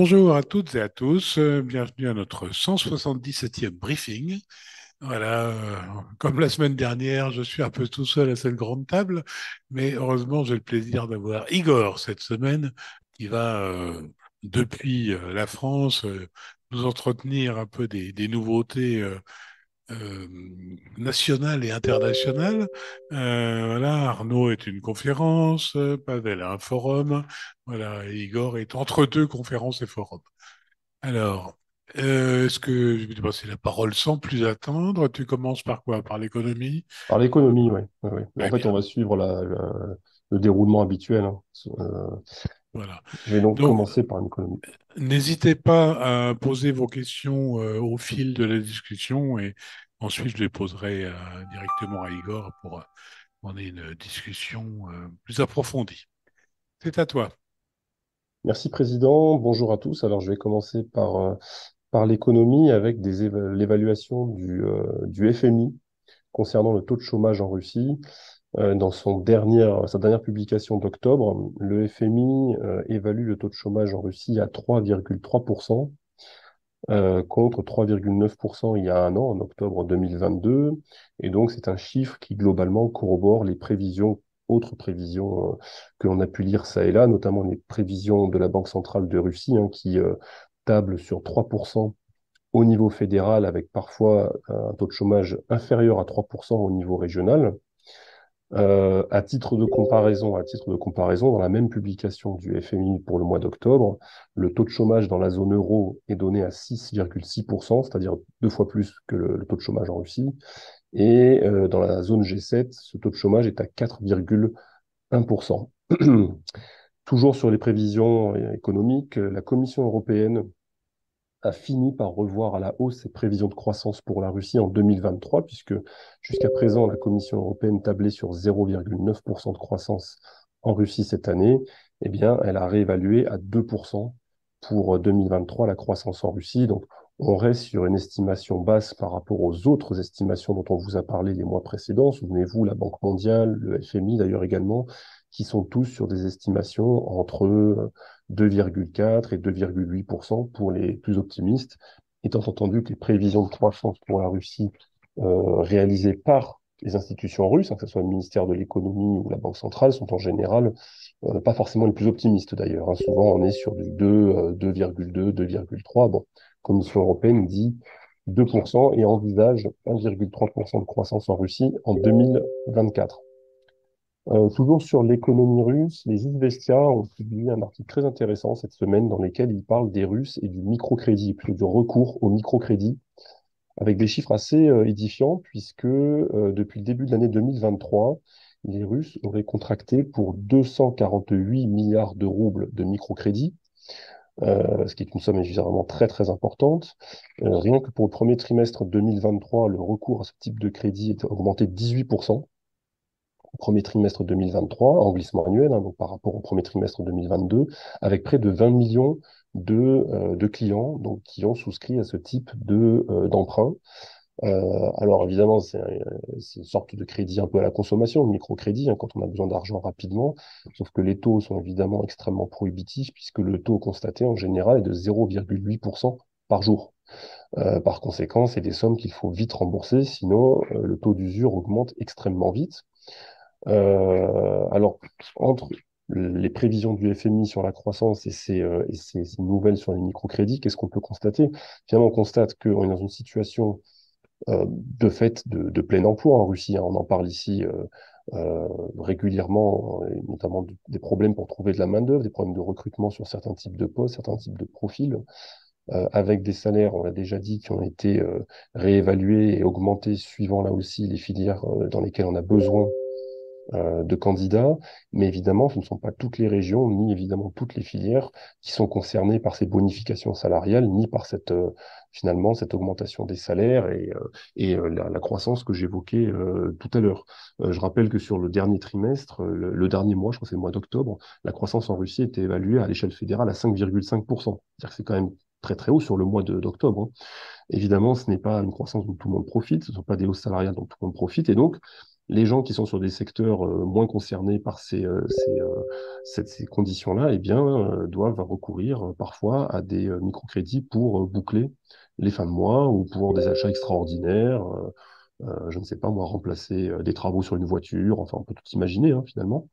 Bonjour à toutes et à tous, bienvenue à notre 177e briefing. Voilà, comme la semaine dernière, je suis un peu tout seul à cette grande table, mais heureusement, j'ai le plaisir d'avoir Igor cette semaine qui va, depuis la France, nous entretenir un peu des nouveautés euh, nationale et internationale. Voilà, Arnaud est une conférence, Pavel a un forum, voilà, et Igor est entre deux conférences et forums. Alors, est-ce que je vais te passer la parole sans plus attendre? Tu commences par quoi? Par l'économie? Par l'économie, oui. Ouais, ouais. En Très fait, bien, on va suivre le déroulement habituel, hein. voilà. Je vais donc Donc, commencer par l'économie. n'hésitez pas à poser vos questions au fil de la discussion et ensuite je les poserai directement à Igor pour qu'on ait une discussion plus approfondie. C'est à toi. Merci, Président. Bonjour à tous. Alors, je vais commencer par l'économie avec l'évaluation du FMI concernant le taux de chômage en Russie. Dans sa dernière publication d'octobre, le FMI évalue le taux de chômage en Russie à 3,3%, contre 3,9% il y a un an, en octobre 2022. Et donc, c'est un chiffre qui, globalement, corrobore les autres prévisions que l'on a pu lire ça et là, notamment les prévisions de la Banque centrale de Russie, hein, qui table sur 3% au niveau fédéral, avec parfois un taux de chômage inférieur à 3% au niveau régional. À titre de comparaison, dans la même publication du FMI pour le mois d'octobre, le taux de chômage dans la zone euro est donné à 6,6%, c'est-à-dire deux fois plus que le taux de chômage en Russie. Et dans la zone G7, ce taux de chômage est à 4,1%. Toujours sur les prévisions économiques, la Commission européenne a fini par revoir à la hausse ses prévisions de croissance pour la Russie en 2023, puisque jusqu'à présent, la Commission européenne tablait sur 0,9% de croissance en Russie cette année. Eh bien, elle a réévalué à 2% pour 2023 la croissance en Russie. Donc, on reste sur une estimation basse par rapport aux autres estimations dont on vous a parlé les mois précédents. Souvenez-vous, la Banque mondiale, le FMI d'ailleurs également, qui sont tous sur des estimations entre 2,4 et 2,8% pour les plus optimistes, étant entendu que les prévisions de croissance pour la Russie réalisées par les institutions russes, hein, que ce soit le ministère de l'économie ou la Banque centrale, sont en général pas forcément les plus optimistes d'ailleurs, hein. Souvent, on est sur du 2, 2,2, 2,3. Bon, la Commission européenne dit 2% et envisage 1,3% de croissance en Russie en 2024. Toujours sur l'économie russe, les Izvestia ont publié un article très intéressant cette semaine dans lequel ils parlent des Russes et du microcrédit, plutôt du recours au microcrédit, avec des chiffres assez édifiants, puisque depuis le début de l'année 2023, les Russes auraient contracté pour 248 milliards de roubles de microcrédit, ce qui est une somme évidemment très très importante. Rien que pour le premier trimestre 2023, le recours à ce type de crédit est augmenté de 18% au premier trimestre 2023, en glissement annuel, hein, donc par rapport au premier trimestre 2022, avec près de 20 millions de clients donc, qui ont souscrit à ce type d'emprunt. Alors évidemment, c'est une sorte de crédit un peu à la consommation, le microcrédit, hein, quand on a besoin d'argent rapidement, sauf que les taux sont évidemment extrêmement prohibitifs, puisque le taux constaté en général est de 0,8% par jour. Par conséquent, c'est des sommes qu'il faut vite rembourser, sinon le taux d'usure augmente extrêmement vite. Alors, entre les prévisions du FMI sur la croissance et ces nouvelles sur les microcrédits, qu'est-ce qu'on peut constater? Finalement, on constate qu'on est dans une situation de fait de plein emploi en Russie, hein. On en parle ici régulièrement, et notamment des problèmes pour trouver de la main-d'œuvre, des problèmes de recrutement sur certains types de postes, certains types de profils, avec des salaires, on l'a déjà dit, qui ont été réévalués et augmentés suivant là aussi les filières dans lesquelles on a besoin de candidats, mais évidemment, ce ne sont pas toutes les régions, ni évidemment toutes les filières qui sont concernées par ces bonifications salariales, ni par finalement cette augmentation des salaires et la croissance que j'évoquais tout à l'heure. Je rappelle que sur le dernier trimestre, le dernier mois, je crois que c'est le mois d'octobre, la croissance en Russie était évaluée à l'échelle fédérale à 5,5%. C'est-à-dire que c'est quand même très très haut sur le mois d'octobre, hein. Évidemment, ce n'est pas une croissance dont tout le monde profite, ce ne sont pas des hausses salariales dont tout le monde profite, et donc Les gens qui sont sur des secteurs moins concernés par ces conditions-là, eh bien, doivent recourir parfois à des microcrédits pour boucler les fins de mois ou pour des achats extraordinaires. Je ne sais pas, moi, remplacer des travaux sur une voiture. Enfin, on peut tout imaginer, hein, finalement.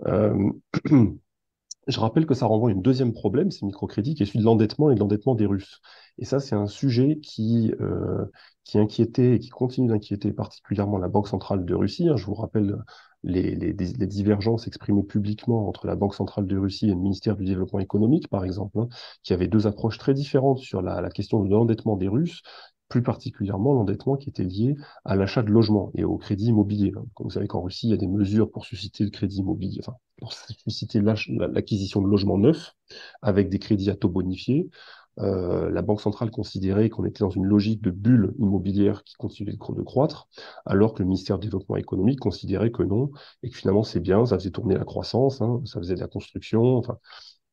Euh, Je rappelle que ça renvoie à un deuxième problème, ces microcrédits, qui est celui de l'endettement et de l'endettement des Russes. Et ça, c'est un sujet qui inquiétait et qui continue d'inquiéter particulièrement la Banque centrale de Russie, hein. Je vous rappelle les divergences exprimées publiquement entre la Banque centrale de Russie et le ministère du Développement économique, par exemple, hein, qui avaient deux approches très différentes sur la question de l'endettement des Russes, plus particulièrement l'endettement qui était lié à l'achat de logements et au crédit immobilier, hein. Comme vous savez qu'en Russie, il y a des mesures pour susciter le crédit immobilier, enfin, pour susciter l'acquisition de logements neufs avec des crédits à taux bonifiés. La Banque centrale considérait qu'on était dans une logique de bulle immobilière qui continuait de croître, alors que le ministère du Développement économique considérait que non, et que finalement c'est bien, ça faisait tourner la croissance, hein, ça faisait de la construction, enfin,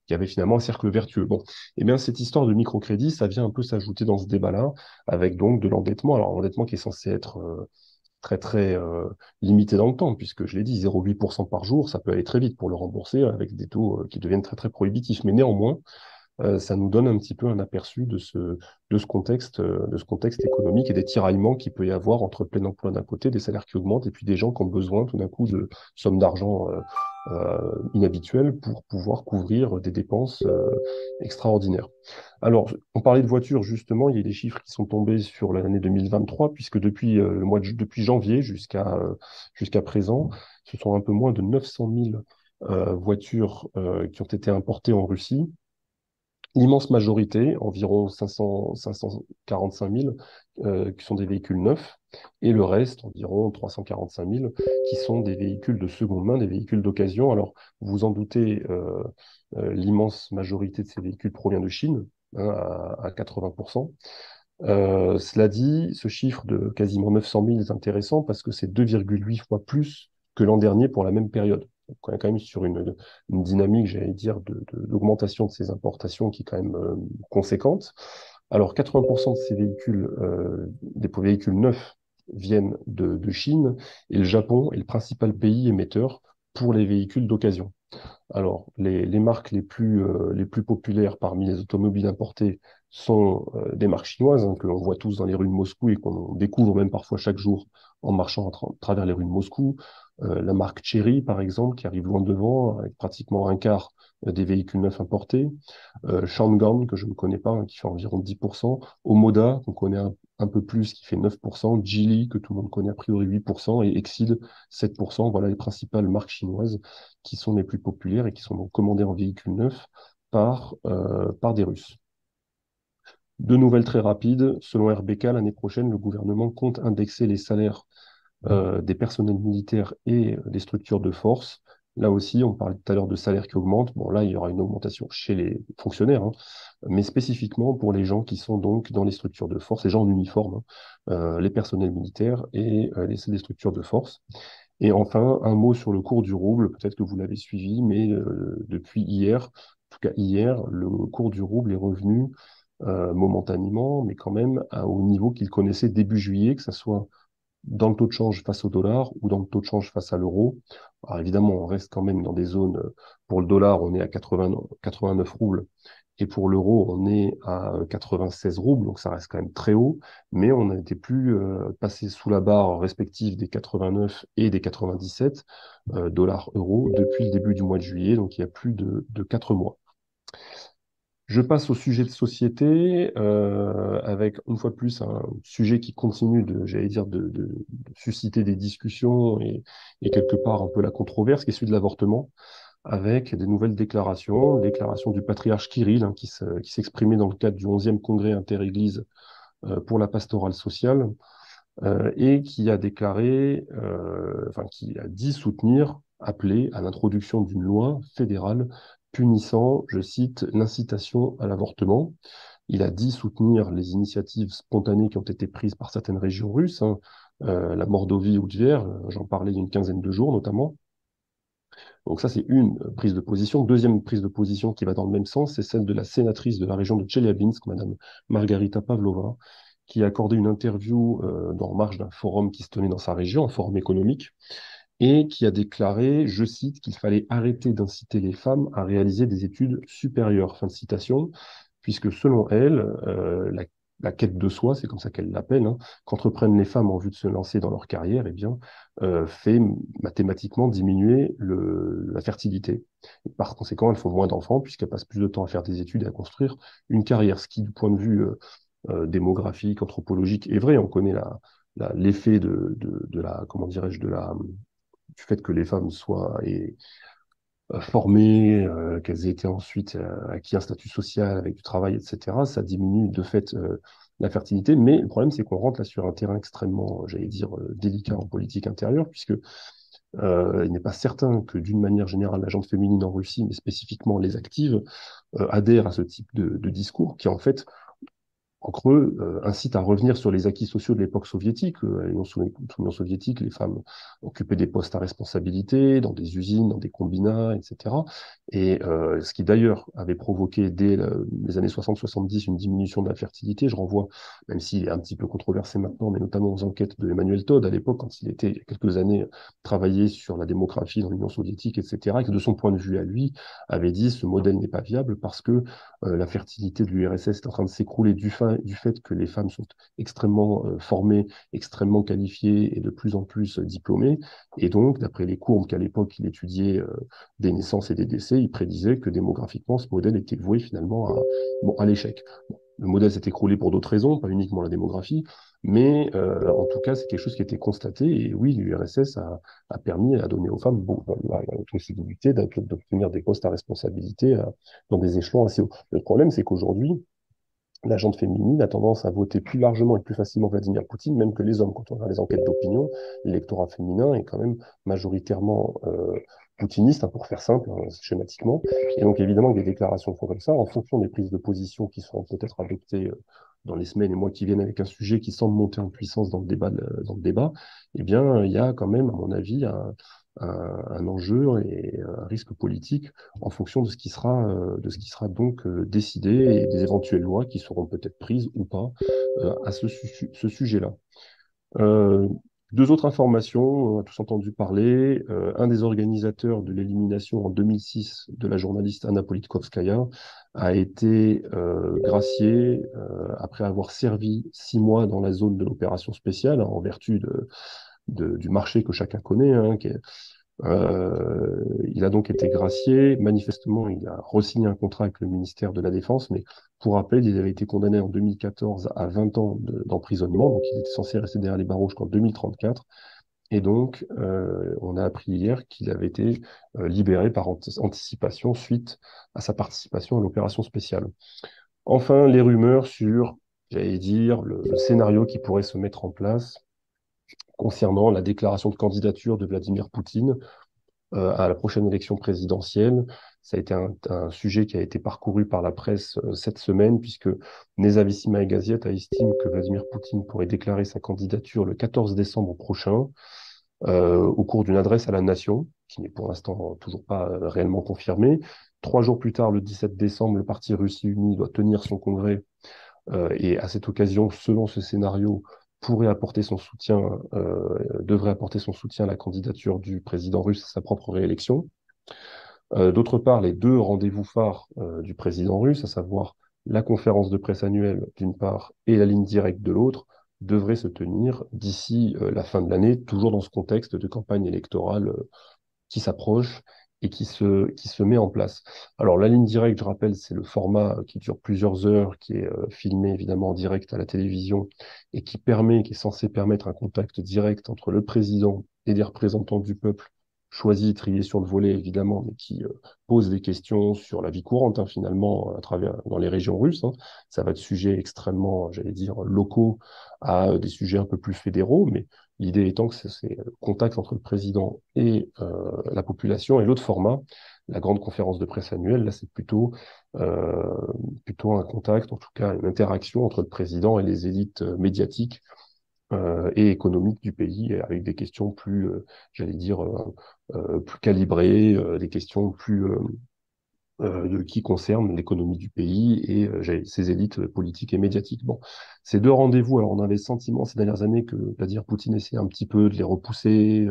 il y avait finalement un cercle vertueux. Bon, et bien cette histoire de microcrédit, ça vient un peu s'ajouter dans ce débat-là, avec donc de l'endettement. Alors l'endettement qui est censé être très limité dans le temps, puisque je l'ai dit, 0,8% par jour, ça peut aller très vite pour le rembourser avec des taux qui deviennent très très prohibitifs. Mais néanmoins, ça nous donne un petit peu un aperçu de ce contexte économique et des tiraillements qu'il peut y avoir entre plein emploi d'un côté, des salaires qui augmentent, et puis des gens qui ont besoin tout d'un coup de sommes d'argent inhabituelles pour pouvoir couvrir des dépenses extraordinaires. Alors, on parlait de voitures, justement, il y a des chiffres qui sont tombés sur l'année 2023, puisque depuis janvier jusqu'à présent, ce sont un peu moins de 900 000 voitures qui ont été importées en Russie. L'immense majorité, environ 545 000, qui sont des véhicules neufs, et le reste, environ 345 000, qui sont des véhicules de seconde main, des véhicules d'occasion. Alors, vous vous en doutez, l'immense majorité de ces véhicules provient de Chine, hein, à 80%. Cela dit, ce chiffre de quasiment 900 000 est intéressant parce que c'est 2,8 fois plus que l'an dernier pour la même période. Donc, on est quand même sur une dynamique, j'allais dire, d'augmentation de ces importations qui est quand même conséquente. Alors, 80% de ces véhicules, des véhicules neufs, viennent de Chine, et le Japon est le principal pays émetteur pour les véhicules d'occasion. Alors, les marques les plus populaires parmi les automobiles importées sont des marques chinoises, hein, que l'on voit tous dans les rues de Moscou et qu'on découvre même parfois chaque jour en marchant à travers les rues de Moscou. La marque Chery, par exemple, qui arrive loin devant, avec pratiquement un quart des véhicules neufs importés. Shandong, que je ne connais pas, hein, qui fait environ 10%. Omoda, qu'on connaît un peu plus, qui fait 9%. Geely, que tout le monde connaît a priori 8%. Et Exide, 7%. Voilà les principales marques chinoises qui sont les plus populaires et qui sont donc commandées en véhicules neufs par des Russes. Deux nouvelles très rapides. Selon RBK, l'année prochaine, le gouvernement compte indexer les salaires des personnels militaires et des structures de force. Là aussi, on parlait tout à l'heure de salaires qui augmentent. Bon, là, il y aura une augmentation chez les fonctionnaires, hein, mais spécifiquement pour les gens qui sont donc dans les structures de force, les gens en uniforme, hein, les personnels militaires et les structures de force. Et enfin, un mot sur le cours du rouble. Peut-être que vous l'avez suivi, mais depuis hier, en tout cas hier, le cours du rouble est revenu momentanément, mais quand même au niveau qu'il connaissait début juillet, que ce soit dans le taux de change face au dollar ou dans le taux de change face à l'euro. Alors évidemment, on reste quand même dans des zones, pour le dollar, on est à 89 roubles, et pour l'euro, on est à 96 roubles, donc ça reste quand même très haut, mais on n'était plus passé sous la barre respective des 89 et des 97 dollars euros depuis le début du mois de juillet, donc il y a plus de 4 mois. Je passe au sujet de société, avec une fois de plus un sujet qui continue j'allais dire, de susciter des discussions et quelque part un peu la controverse, qui est celui de l'avortement, avec des nouvelles déclarations du patriarche Kirill, hein, qui s'exprimait dans le cadre du 11e congrès interéglise pour la pastorale sociale, et qui a déclaré, enfin qui a dit soutenir, appeler à l'introduction d'une loi fédérale punissant, je cite, l'incitation à l'avortement. Il a dit soutenir les initiatives spontanées qui ont été prises par certaines régions russes, hein, la Mordovie ou Tver, j'en parlais il y a une quinzaine de jours notamment. Donc ça, c'est une prise de position. Deuxième prise de position qui va dans le même sens, c'est celle de la sénatrice de la région de Tcheliabinsk, Madame Margarita Pavlova, qui a accordé une interview en marge d'un forum qui se tenait dans sa région, un forum économique, et qui a déclaré, je cite, qu'il fallait arrêter d'inciter les femmes à réaliser des études supérieures. Fin de citation, puisque selon elle, la quête de soi, c'est comme ça qu'elle l'appelle, hein, qu'entreprennent les femmes en vue de se lancer dans leur carrière, eh bien, fait mathématiquement diminuer la fertilité. Et par conséquent, elles font moins d'enfants puisqu'elles passent plus de temps à faire des études et à construire une carrière, ce qui, du point de vue démographique, anthropologique, est vrai. On connaît l'effet de la, comment dirais-je, du fait que les femmes soient formées, qu'elles aient été ensuite acquis un statut social avec du travail, etc. Ça diminue de fait la fertilité, mais le problème c'est qu'on rentre là sur un terrain extrêmement, j'allais dire, délicat en politique intérieure, puisque il n'est pas certain que d'une manière générale la gente féminine en Russie, mais spécifiquement les actives, adhèrent à ce type de discours qui en fait en creux, incite à revenir sur les acquis sociaux de l'époque soviétique. Sous l'Union soviétique, les femmes occupaient des postes à responsabilité dans des usines, dans des combinats, etc. Et ce qui d'ailleurs avait provoqué dès les années 60-70 une diminution de la fertilité. Je renvoie, même s'il est un petit peu controversé maintenant, mais notamment aux enquêtes de Emmanuel Todd à l'époque, quand il était, il y a quelques années, travaillé sur la démographie dans l'Union soviétique, etc., et que de son point de vue à lui, avait dit ce modèle n'est pas viable parce que la fertilité de l'URSS est en train de s'écrouler du fait que les femmes sont extrêmement formées, extrêmement qualifiées et de plus en plus diplômées. Et donc, d'après les courbes qu'à l'époque il étudiait des naissances et des décès, il prédisait que démographiquement, ce modèle était voué finalement à l'échec. Bon, le modèle s'est écroulé pour d'autres raisons, pas uniquement la démographie, mais en tout cas, c'est quelque chose qui a été constaté. Et oui, l'URSS a permis à donner aux femmes la possibilité d'obtenir des postes à responsabilité dans des échelons assez hauts. Le problème, c'est qu'aujourd'hui, la gente féminine a tendance à voter plus largement et plus facilement Vladimir Poutine, même que les hommes. Quand on regarde les enquêtes d'opinion, l'électorat féminin est quand même majoritairement poutiniste, hein, pour faire simple, hein, schématiquement. Et donc évidemment, que des déclarations font comme ça, en fonction des prises de position qui seront peut-être adoptées dans les semaines et mois qui viennent avec un sujet qui semble monter en puissance dans le débat, eh bien, il y a quand même, à mon avis, un enjeu et un risque politique en fonction de ce qui sera donc décidé et des éventuelles lois qui seront peut-être prises ou pas à ce sujet-là. Euh, Deux autres informations, on a tous entendu parler. Un des organisateurs de l'élimination en 2006 de la journaliste Anna Politkovskaya a été gracié après avoir servi 6 mois dans la zone de l'opération spéciale, hein, en vertu du marché que chacun connaît, hein, il a donc été gracié. Manifestement, il a re-signé un contrat avec le ministère de la Défense, mais pour rappel, il avait été condamné en 2014 à 20 ans d'emprisonnement, donc il était censé rester derrière les barreaux jusqu'en 2034. Et donc, on a appris hier qu'il avait été libéré par anticipation suite à sa participation à l'opération spéciale. Enfin, les rumeurs sur, j'allais dire, le scénario qui pourrait se mettre en place concernant la déclaration de candidature de Vladimir Poutine à la prochaine élection présidentielle. Ça a été un sujet qui a été parcouru par la presse cette semaine, puisque Nezavisima et Gazette estime que Vladimir Poutine pourrait déclarer sa candidature le 14 décembre prochain, au cours d'une adresse à la nation, qui n'est pour l'instant toujours pas réellement confirmée. 3 jours plus tard, le 17 décembre, le parti Russie Unie doit tenir son congrès et à cette occasion, selon ce scénario, devrait apporter son soutien à la candidature du président russe à sa propre réélection. D'autre part, les deux rendez-vous phares du président russe, à savoir la conférence de presse annuelle d'une part et la ligne directe de l'autre, devraient se tenir d'ici la fin de l'année, toujours dans ce contexte de campagne électorale qui s'approche et qui se met en place. Alors, la ligne directe, je rappelle, c'est le format qui dure plusieurs heures, qui est filmé évidemment en direct à la télévision et qui est censé permettre un contact direct entre le président et des représentants du peuple choisis, triés sur le volet évidemment, mais qui pose des questions sur la vie courante, hein, finalement, à travers dans les régions russes, hein. Ça va de sujets extrêmement, j'allais dire, locaux à des sujets un peu plus fédéraux, mais l'idée étant que c'est le contact entre le président et la population. Et l'autre format, la grande conférence de presse annuelle, là, c'est plutôt un contact, en tout cas une interaction entre le président et les élites médiatiques et économiques du pays, avec des questions plus, j'allais dire, plus calibrées, des questions plus qui concerne l'économie du pays et ses élites politiques et médiatiques. Bon, ces deux rendez-vous, alors on avait le sentiment ces dernières années que Vladimir Poutine essayait un petit peu de les repousser,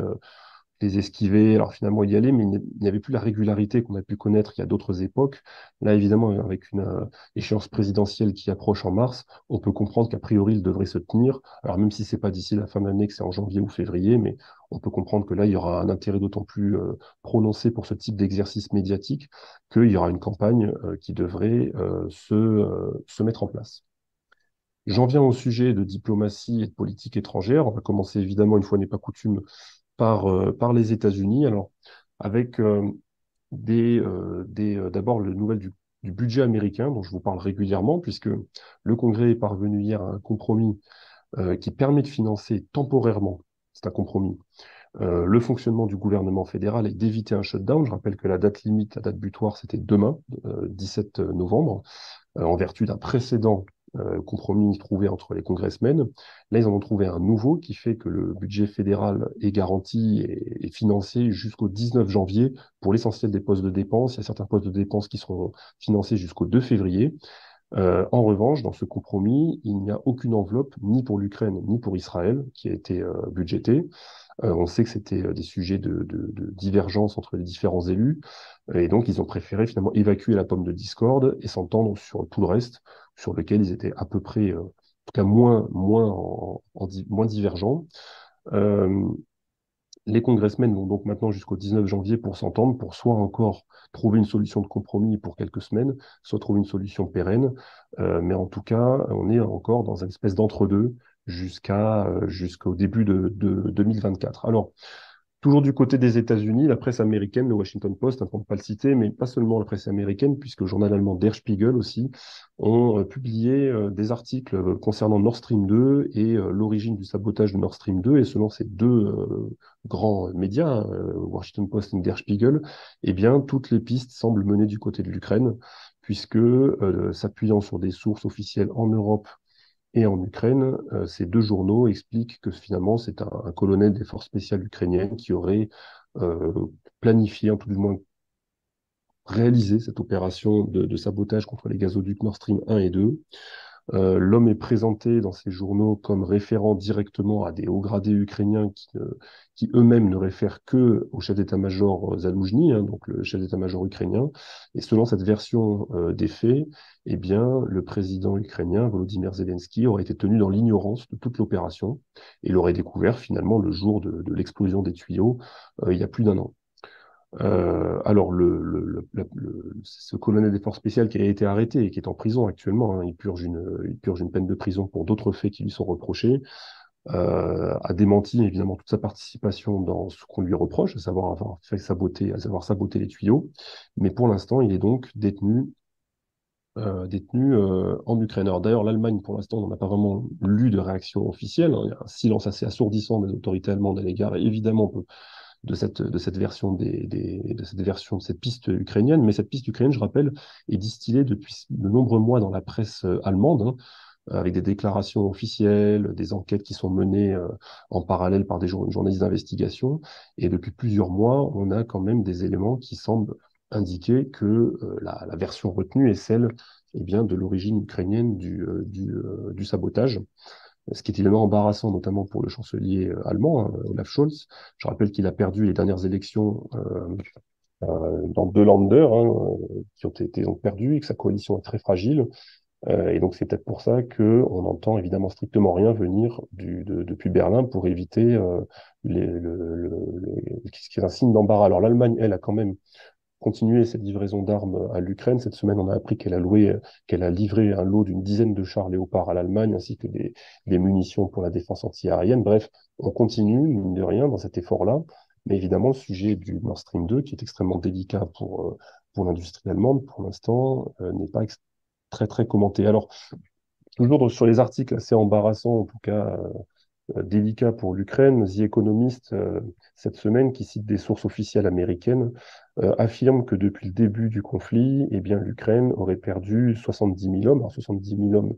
les esquiver. Alors finalement, il y allait, mais il n'y avait plus la régularité qu'on a pu connaître il y a d'autres époques. Là, évidemment, avec une échéance présidentielle qui approche en mars, on peut comprendre qu'a priori, il devrait se tenir. Alors même si c'est pas d'ici la fin de l'année, que c'est en janvier ou février, mais on peut comprendre que là, il y aura un intérêt d'autant plus prononcé pour ce type d'exercice médiatique qu'il y aura une campagne qui devrait se mettre en place. J'en viens au sujet de diplomatie et de politique étrangère. On va commencer évidemment, une fois n'est pas coutume, par les États-Unis. Alors, avec d'abord le nouvelle du budget américain, dont je vous parle régulièrement, puisque le Congrès est parvenu hier à un compromis qui permet de financer temporairement, c'est un compromis, le fonctionnement du gouvernement fédéral et d'éviter un shutdown. Je rappelle que la date limite, la date butoir, c'était demain, 17 novembre, en vertu d'un précédent compromis trouvé entre les congressmen. Là, ils en ont trouvé un nouveau qui fait que le budget fédéral est garanti et financé jusqu'au 19 janvier pour l'essentiel des postes de dépenses. Il y a certains postes de dépenses qui seront financés jusqu'au 2 février. En revanche, dans ce compromis, il n'y a aucune enveloppe ni pour l'Ukraine ni pour Israël qui a été budgétée. On sait que c'était des sujets de divergence entre les différents élus, et donc ils ont préféré finalement évacuer la pomme de discorde et s'entendre sur tout le reste, sur lequel ils étaient à peu près, en tout cas moins divergents. Euh, les congressmen vont donc maintenant jusqu'au 19 janvier pour s'entendre, pour soit encore trouver une solution de compromis pour quelques semaines, soit trouver une solution pérenne. Mais en tout cas, on est encore dans une espèce d'entre-deux jusqu'au début de 2024. Alors, toujours du côté des États-Unis, la presse américaine, le Washington Post, hein, pour ne pas le citer, mais pas seulement la presse américaine, puisque le journal allemand Der Spiegel aussi, ont publié des articles concernant Nord Stream 2 et l'origine du sabotage de Nord Stream 2. Et selon ces deux grands médias, hein, Washington Post et Der Spiegel, eh bien, toutes les pistes semblent mener du côté de l'Ukraine, puisque s'appuyant sur des sources officielles en Europe et en Ukraine, ces deux journaux expliquent que finalement, c'est un colonel des forces spéciales ukrainiennes qui aurait euh, planifié, en tout du moins réalisé cette opération de sabotage contre les gazoducs Nord Stream 1 et 2. L'homme est présenté dans ces journaux comme référant directement à des hauts gradés ukrainiens qui eux-mêmes ne réfèrent que au chef d'état-major Zaloujny, hein, donc le chef d'état-major ukrainien. Et selon cette version des faits, eh bien, le président ukrainien, Volodymyr Zelensky, aurait été tenu dans l'ignorance de toute l'opération et l'aurait découvert finalement le jour de l'explosion des tuyaux, il y a plus d'un an. Alors, ce colonel des forces spéciales qui a été arrêté et qui est en prison actuellement, hein, il purge une peine de prison pour d'autres faits qui lui sont reprochés, a démenti évidemment toute sa participation dans ce qu'on lui reproche, à savoir à savoir saboter les tuyaux. Mais pour l'instant, il est donc détenu en Ukraine. Alors d'ailleurs, l'Allemagne, pour l'instant, on n'a pas vraiment lu de réaction officielle, hein. Il y a un silence assez assourdissant des autorités allemandes à l'égard, évidemment, de cette version de cette version de cette piste ukrainienne. Mais cette piste ukrainienne, je rappelle, est distillée depuis de nombreux mois dans la presse allemande, hein, avec des déclarations officielles, des enquêtes qui sont menées en parallèle par des journalistes d'investigation. Et depuis plusieurs mois, on a quand même des éléments qui semblent indiquer que la version retenue est celle eh bien, de l'origine ukrainienne du sabotage, ce qui est évidemment embarrassant, notamment pour le chancelier allemand, hein, Olaf Scholz. Je rappelle qu'il a perdu les dernières élections dans deux Länder, hein, qui ont été donc perdues et que sa coalition est très fragile. Et donc c'est peut-être pour ça que on n'entend évidemment strictement rien venir depuis Berlin pour éviter ce qui est un signe d'embarras. Alors l'Allemagne, elle, a quand même continué cette livraison d'armes à l'Ukraine. Cette semaine, on a appris qu'elle a livré un lot d'une dizaine de chars Léopard à l'Allemagne, ainsi que des munitions pour la défense antiaérienne. Bref, on continue, mine de rien, dans cet effort-là. Mais évidemment, le sujet du Nord Stream 2, qui est extrêmement délicat pour l'industrie allemande, pour l'instant, n'est pas très, très commenté. Alors, toujours sur les articles assez embarrassants, en tout cas délicats pour l'Ukraine, The Economist, cette semaine, qui cite des sources officielles américaines, affirme que depuis le début du conflit, eh bien, l'Ukraine aurait perdu 70 000 hommes, alors 70 000 hommes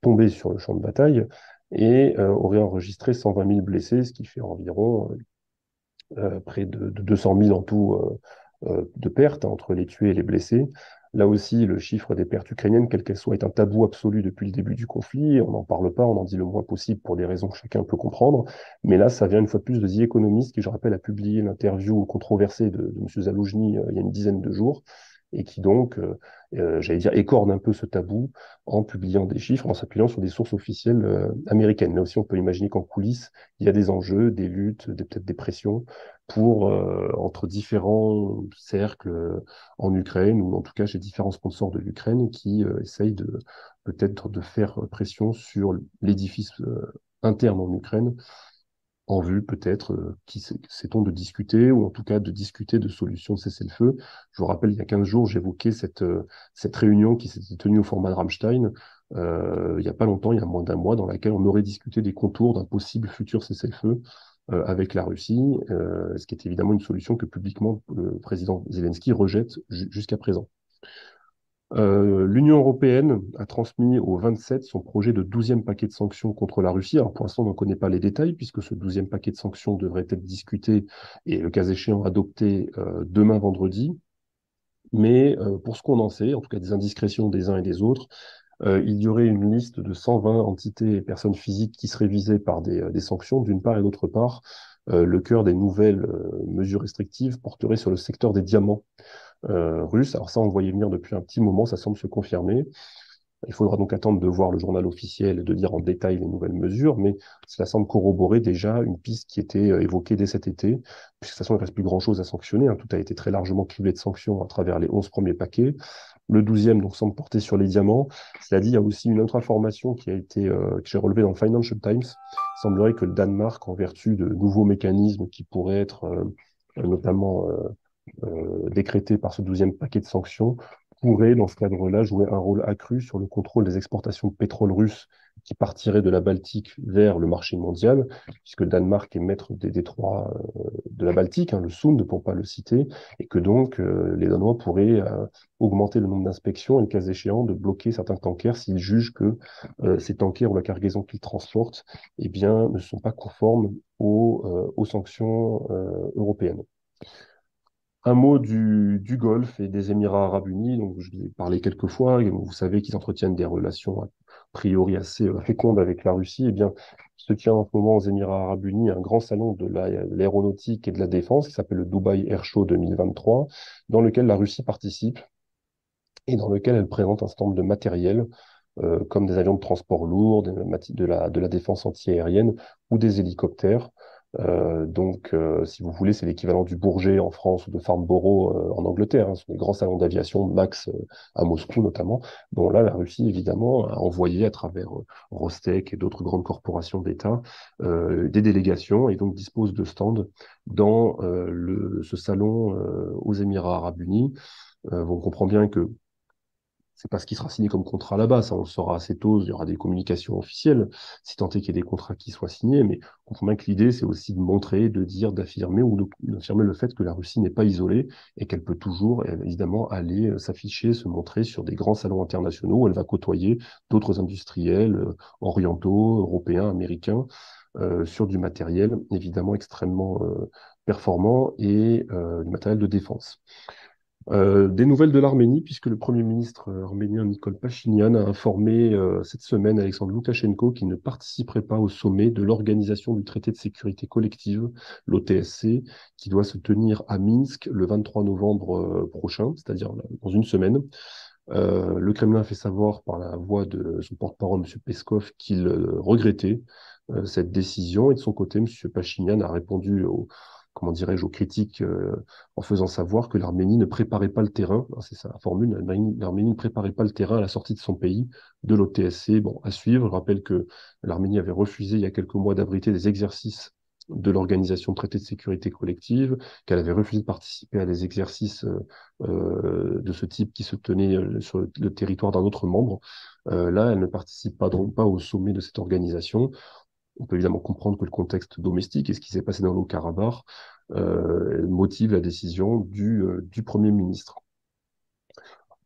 tombés sur le champ de bataille, et aurait enregistré 120 000 blessés, ce qui fait environ près de 200 000 en tout de pertes, hein, entre les tués et les blessés. Là aussi, le chiffre des pertes ukrainiennes, quelle qu'elle soit, est un tabou absolu depuis le début du conflit. On n'en parle pas, on en dit le moins possible pour des raisons que chacun peut comprendre. Mais là, ça vient une fois de plus de The Economist, qui, je rappelle, a publié l'interview controversée de M. Zaloujny il y a une dizaine de jours, et qui donc, j'allais dire, écorne un peu ce tabou en publiant des chiffres, en s'appuyant sur des sources officielles américaines. Là aussi, on peut imaginer qu'en coulisses, il y a des enjeux, des luttes, peut-être des pressions pour, entre différents cercles en Ukraine, ou en tout cas chez différents sponsors de l'Ukraine qui essayent de peut-être de faire pression sur l'édifice interne en Ukraine en vue peut-être, qui sait-on, de discuter, ou en tout cas de discuter de solutions de cessez-le-feu. Je vous rappelle, il y a 15 jours, j'évoquais cette réunion qui s'était tenue au format de Rammstein, il n'y a pas longtemps, il y a moins d'un mois, dans laquelle on aurait discuté des contours d'un possible futur cessez-le-feu avec la Russie, ce qui est évidemment une solution que publiquement le président Zelensky rejette jusqu'à présent. L'Union européenne a transmis au 27 son projet de 12e paquet de sanctions contre la Russie. Alors pour l'instant, on n'en connaît pas les détails, puisque ce 12e paquet de sanctions devrait être discuté et, le cas échéant, adopté demain vendredi. Mais pour ce qu'on en sait, en tout cas des indiscrétions des uns et des autres, il y aurait une liste de 120 entités et personnes physiques qui seraient visées par des sanctions, d'une part, et d'autre part, le cœur des nouvelles mesures restrictives porterait sur le secteur des diamants russes. Alors ça, on le voyait venir depuis un petit moment, ça semble se confirmer. Il faudra donc attendre de voir le journal officiel et de lire en détail les nouvelles mesures, mais cela semble corroborer déjà une piste qui était évoquée dès cet été, puisque de toute façon, il ne reste plus grand-chose à sanctionner, hein. Tout a été très largement criblé de sanctions à travers les 11 premiers paquets. Le 12e donc, semble porter sur les diamants. Cela dit, il y a aussi une autre information qui a été, que j'ai relevée dans le Financial Times. Il semblerait que le Danemark, en vertu de nouveaux mécanismes qui pourraient être notamment décrété par ce 12e paquet de sanctions, pourrait, dans ce cadre-là, jouer un rôle accru sur le contrôle des exportations de pétrole russe qui partiraient de la Baltique vers le marché mondial, puisque le Danemark est maître des détroits de la Baltique, hein, le Sund pour pas le citer, et que donc les Danois pourraient augmenter le nombre d'inspections et, le cas échéant, de bloquer certains tankers s'ils jugent que ces tankers ou la cargaison qu'ils transportent eh bien, ne sont pas conformes aux sanctions européennes. Un mot du Golfe et des Émirats arabes unis. Donc, je vous ai parlé quelques fois. Et vous savez qu'ils entretiennent des relations a priori assez fécondes avec la Russie. Eh bien, il se tient en ce moment aux Émirats arabes unis un grand salon de l'aéronautique et de la défense qui s'appelle le Dubai Air Show 2023, dans lequel la Russie participe et dans lequel elle présente un certain nombre de matériel, comme des avions de transport lourds, de la défense antiaérienne ou des hélicoptères. Donc, si vous voulez, c'est l'équivalent du Bourget en France ou de Farnborough en Angleterre, hein. Ce sont les grands salons d'aviation, Max à Moscou notamment. Bon, là, la Russie, évidemment, a envoyé à travers Rostec et d'autres grandes corporations d'État des délégations et donc dispose de stands dans ce salon aux Émirats arabes unis. On comprend bien que c'est pas ce qui sera signé comme contrat là-bas, ça on le saura assez tôt, il y aura des communications officielles, si tant est qu'il y ait des contrats qui soient signés, mais on comprend bien que l'idée c'est aussi de montrer, de dire, d'affirmer ou d'affirmer le fait que la Russie n'est pas isolée et qu'elle peut toujours évidemment aller s'afficher, se montrer sur des grands salons internationaux où elle va côtoyer d'autres industriels orientaux, européens, américains, sur du matériel évidemment extrêmement performant et du matériel de défense. Des nouvelles de l'Arménie, puisque le Premier ministre arménien Nikol Pachinian a informé cette semaine Alexandre Loukachenko qu'il ne participerait pas au sommet de l'Organisation du traité de sécurité collective, l'OTSC, qui doit se tenir à Minsk le 23 novembre prochain, c'est-à-dire dans une semaine. Le Kremlin a fait savoir par la voix de son porte-parole, M. Peskov, qu'il regrettait cette décision. Et de son côté, M. Pachinian a répondu comment dirais-je, aux critiques en faisant savoir que l'Arménie ne préparait pas le terrain, hein, c'est ça la formule, l'Arménie ne préparait pas le terrain à la sortie de son pays de l'OTSC. Bon, à suivre, je rappelle que l'Arménie avait refusé il y a quelques mois d'abriter des exercices de l'Organisation de traité de sécurité collective, qu'elle avait refusé de participer à des exercices de ce type qui se tenaient sur le territoire d'un autre membre. Là, elle ne participe pas, donc pas au sommet de cette organisation. On peut évidemment comprendre que le contexte domestique et ce qui s'est passé dans le Haut-Karabakh motive la décision du Premier ministre.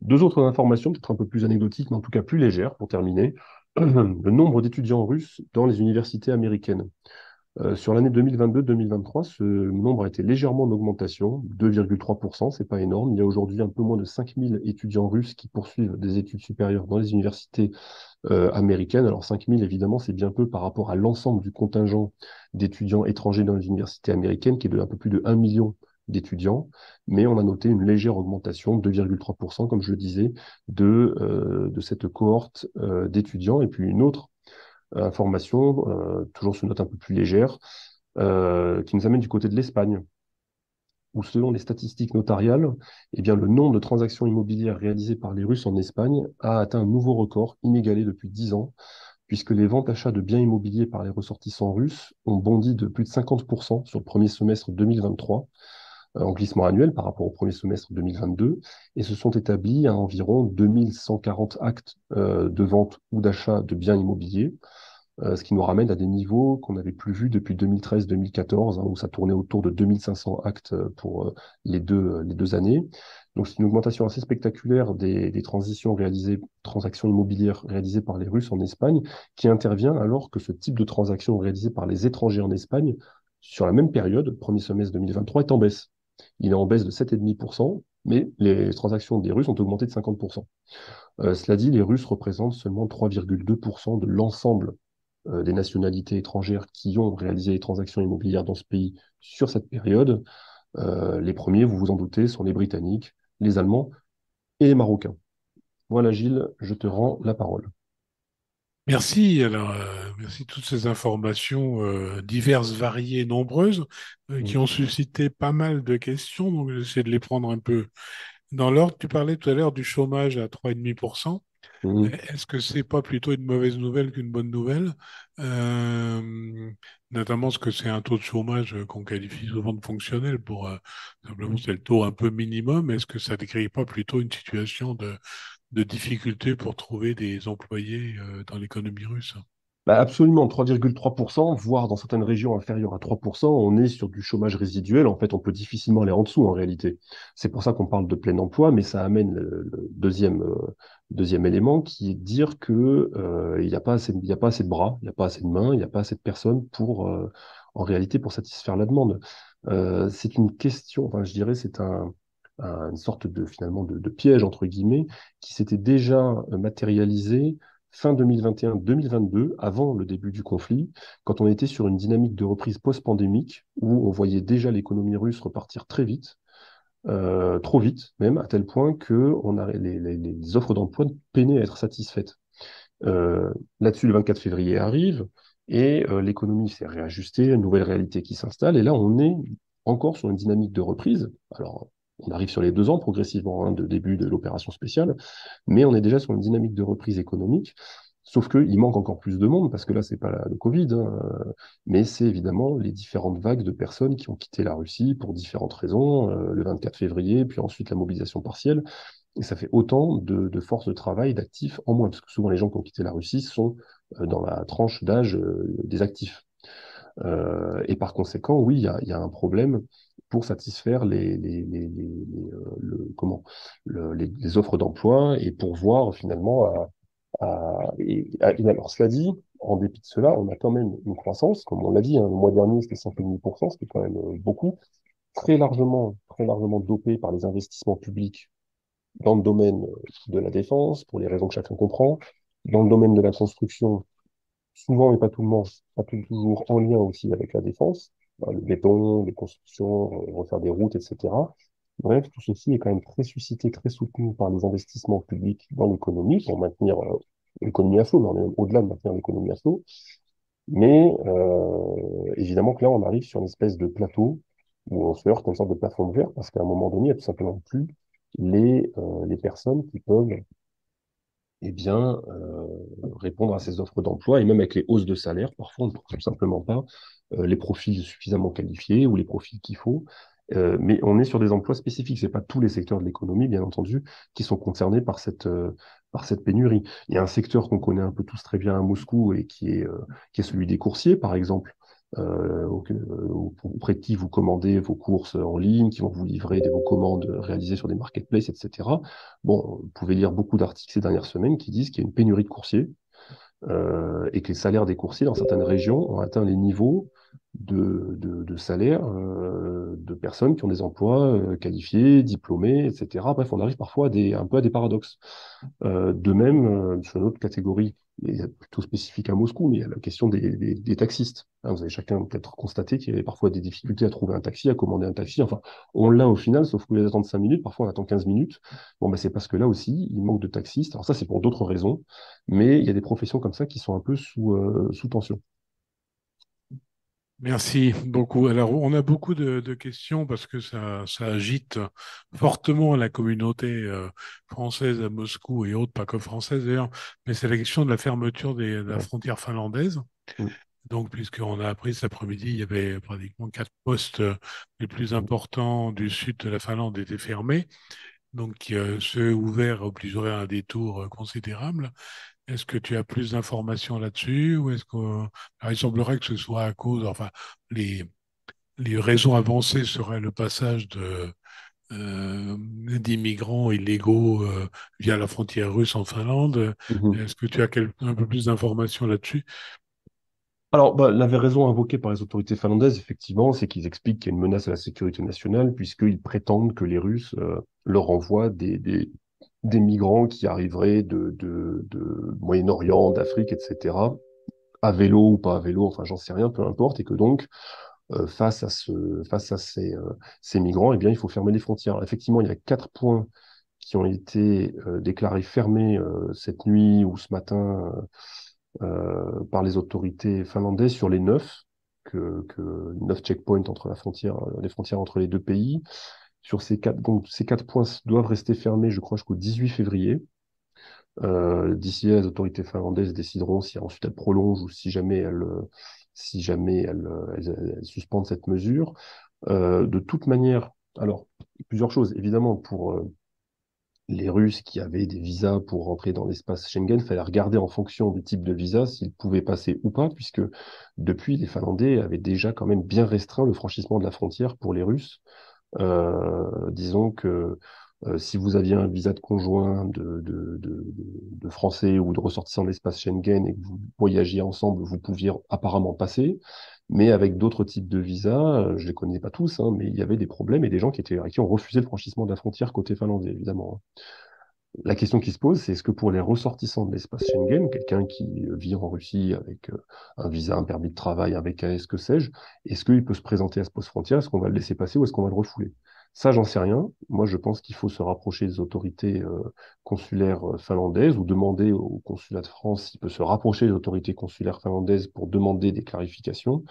Deux autres informations, peut-être un peu plus anecdotiques, mais en tout cas plus légères, pour terminer. Le nombre d'étudiants russes dans les universités américaines. Sur l'année 2022-2023, ce nombre a été légèrement en augmentation, 2,3%, c'est pas énorme. Il y a aujourd'hui un peu moins de 5000 étudiants russes qui poursuivent des études supérieures dans les universités américaines. Alors 5000, évidemment, c'est bien peu par rapport à l'ensemble du contingent d'étudiants étrangers dans les universités américaines, qui est de un peu plus de 1 million d'étudiants, mais on a noté une légère augmentation, 2,3%, comme je le disais, de cette cohorte d'étudiants. Et puis une autre information, toujours sur une note un peu plus légère, qui nous amène du côté de l'Espagne, où selon les statistiques notariales, eh bien, le nombre de transactions immobilières réalisées par les Russes en Espagne a atteint un nouveau record, inégalé depuis 10 ans, puisque les ventes achats de biens immobiliers par les ressortissants russes ont bondi de plus de 50% sur le premier semestre 2023, en glissement annuel par rapport au premier semestre 2022, et se sont établis à environ 2140 actes de vente ou d'achat de biens immobiliers, ce qui nous ramène à des niveaux qu'on n'avait plus vus depuis 2013-2014, hein, où ça tournait autour de 2500 actes pour les deux années. Donc c'est une augmentation assez spectaculaire des transactions immobilières réalisées par les Russes en Espagne, qui intervient alors que ce type de transaction réalisée par les étrangers en Espagne, sur la même période, premier semestre 2023, est en baisse. Il est en baisse de 7,5%, mais les transactions des Russes ont augmenté de 50%. Cela dit, les Russes représentent seulement 3,2% de l'ensemble des nationalités étrangères qui ont réalisé les transactions immobilières dans ce pays sur cette période. Les premiers, vous vous en doutez, sont les Britanniques, les Allemands et les Marocains. Voilà, Gilles, je te rends la parole. Merci. Alors, merci de toutes ces informations diverses, variées, nombreuses, qui Mm. ont suscité pas mal de questions. Donc, j'essaie de les prendre un peu dans l'ordre. Tu parlais tout à l'heure du chômage à 3,5%. Mm. Est-ce que c'est pas plutôt une mauvaise nouvelle qu'une bonne nouvelle? Euh, Notamment parce que c'est un taux de chômage qu'on qualifie souvent de fonctionnel pour simplement c'est le taux un peu minimum. Est-ce que ça ne décrit pas plutôt une situation de difficulté pour trouver des employés dans l'économie russe? Bah absolument, 3,3%, voire dans certaines régions inférieures à 3%, on est sur du chômage résiduel. En fait, on peut difficilement aller en dessous en réalité. C'est pour ça qu'on parle de plein emploi, mais ça amène le deuxième élément qui est de dire que il n'y a pas assez, il y a pas assez de bras, il n'y a pas assez de mains, il n'y a pas assez de personnes pour, en réalité, pour satisfaire la demande. C'est une question, enfin, je dirais, c'est une sorte de finalement de piège entre guillemets qui s'était déjà matérialisé fin 2021-2022, avant le début du conflit, quand on était sur une dynamique de reprise post-pandémique, où on voyait déjà l'économie russe repartir très vite, trop vite même, à tel point que les offres d'emploi peinaient à être satisfaites. Là-dessus, le 24 février arrive, et l'économie s'est réajustée, une nouvelle réalité qui s'installe, et là, on est encore sur une dynamique de reprise. Alors, on arrive sur les 2 ans progressivement, hein, de début de l'opération spéciale, mais on est déjà sur une dynamique de reprise économique. Sauf qu'il manque encore plus de monde, parce que là, c'est pas le Covid, hein, mais c'est évidemment les différentes vagues de personnes qui ont quitté la Russie pour différentes raisons, le 24 février, puis ensuite la mobilisation partielle. Et ça fait autant de forces de travail, d'actifs en moins, parce que souvent les gens qui ont quitté la Russie sont dans la tranche d'âge des actifs. Et par conséquent, oui, il y a un problème pour satisfaire les offres d'emploi et pour voir finalement alors cela dit, en dépit de cela, on a quand même une croissance, comme on l'a dit, hein, le mois dernier c'était 5,5%, ce qui est quand même beaucoup, très largement dopé par les investissements publics dans le domaine de la défense, pour les raisons que chacun comprend, dans le domaine de la construction, souvent et pas tout le monde, pas toujours en lien aussi avec la défense, le béton, les constructions, refaire des routes, etc. Bref, tout ceci est quand même très suscité, très soutenu par les investissements publics dans l'économie pour maintenir l'économie à flot, mais on est même au-delà de maintenir l'économie à flot. Mais évidemment que là, on arrive sur une espèce de plateau où on se heurte à une sorte de plafond de verre parce qu'à un moment donné, il n'y a tout simplement plus les personnes qui peuvent eh bien, répondre à ces offres d'emploi. Et même avec les hausses de salaire, parfois, on ne trouve tout simplement pas les profils suffisamment qualifiés ou les profils qu'il faut. Mais on est sur des emplois spécifiques. C'est pas tous les secteurs de l'économie, bien entendu, qui sont concernés par cette pénurie. Il y a un secteur qu'on connaît un peu tous très bien à Moscou et qui est celui des coursiers, par exemple, auprès de qui vous commandez vos courses en ligne, qui vont vous livrer vos commandes réalisées sur des marketplaces, etc. Bon, vous pouvez lire beaucoup d'articles ces dernières semaines qui disent qu'il y a une pénurie de coursiers et que les salaires des coursiers dans certaines régions ont atteint les niveaux de salaires de personnes qui ont des emplois qualifiés, diplômés, etc. Bref, on arrive parfois un peu à des paradoxes. De même, sur une autre catégorie, et plutôt spécifique à Moscou, mais il y a la question des taxistes. Hein, vous avez chacun peut-être constaté qu'il y avait parfois des difficultés à trouver un taxi, à commander un taxi. Enfin, on l'a au final, sauf qu'au lieu d'attendre 5 minutes, parfois on attend 15 minutes. Bon, ben, c'est parce que là aussi, il manque de taxistes. Alors ça, c'est pour d'autres raisons, mais il y a des professions comme ça qui sont un peu sous tension. Merci beaucoup. Alors, on a beaucoup de questions parce que ça agite fortement la communauté française à Moscou et autres, pas que française d'ailleurs, mais c'est la question de la fermeture de la Ouais. frontière finlandaise. Mm, Donc, puisqu'on a appris cet après-midi, il y avait pratiquement 4 postes les plus importants du sud de la Finlande étaient fermés. Donc, ceux ouverts obligeraient à un détour considérable. Est-ce que tu as plus d'informations là-dessus ou est-ce que, alors, il semblerait que ce soit à cause, enfin, les, les raisons avancées seraient le passage d'immigrants illégaux via la frontière russe en Finlande. mhm. Est-ce que tu as un peu plus d'informations là-dessus? Alors, bah, la raison invoquée par les autorités finlandaises, effectivement, c'est qu'ils expliquent qu'il y a une menace à la sécurité nationale, puisqu'ils prétendent que les Russes leur envoient des migrants qui arriveraient de Moyen-Orient, d'Afrique, etc., à vélo ou pas à vélo, enfin, j'en sais rien, peu importe, et que donc, face à ces migrants, eh bien, il faut fermer les frontières. Effectivement, il y a 4 points qui ont été déclarés fermés cette nuit ou ce matin par les autorités finlandaises sur les 9, 9 checkpoints entre les frontières entre les deux pays. Sur donc ces 4 points doivent rester fermés, je crois, jusqu'au 18 février. D'ici là, les autorités finlandaises décideront si ensuite elles prolongent ou si jamais elles suspendent cette mesure. De toute manière, alors, plusieurs choses. Évidemment, pour les Russes qui avaient des visas pour rentrer dans l'espace Schengen, il fallait regarder en fonction du type de visa s'ils pouvaient passer ou pas, puisque depuis, les Finlandais avaient déjà quand même bien restreint le franchissement de la frontière pour les Russes. Disons que si vous aviez un visa de conjoint de Français ou de ressortissant de l'espace Schengen et que vous voyagiez ensemble, vous pouviez apparemment passer. Mais avec d'autres types de visas, je ne les connais pas tous, hein, mais il y avait des problèmes et des gens qui ont refusé le franchissement de la frontière côté finlandais, évidemment. La question qui se pose, c'est est-ce que pour les ressortissants de l'espace Schengen, quelqu'un qui vit en Russie avec un visa, un permis de travail, un VKS, que sais-je, est-ce qu'il peut se présenter à ce poste frontière? Est-ce qu'on va le laisser passer ou est-ce qu'on va le refouler? Ça, j'en sais rien. Moi, je pense qu'il faut se rapprocher des autorités consulaires finlandaises ou demander au consulat de France s'il peut se rapprocher des autorités consulaires finlandaises pour demander des clarifications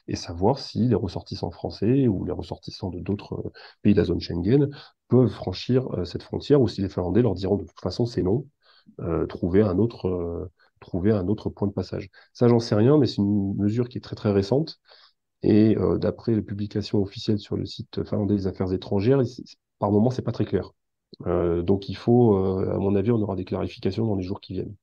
et savoir si les ressortissants français ou les ressortissants de d'autres pays de la zone Schengen peuvent franchir cette frontière ou si les Finlandais leur diront de toute façon c'est non, trouver un autre point de passage. Ça, j'en sais rien, mais c'est une mesure qui est très très récente et d'après les publications officielles sur le site finlandais des Affaires étrangères, par moment, c'est pas très clair. Donc il faut, à mon avis, on aura des clarifications dans les jours qui viennent.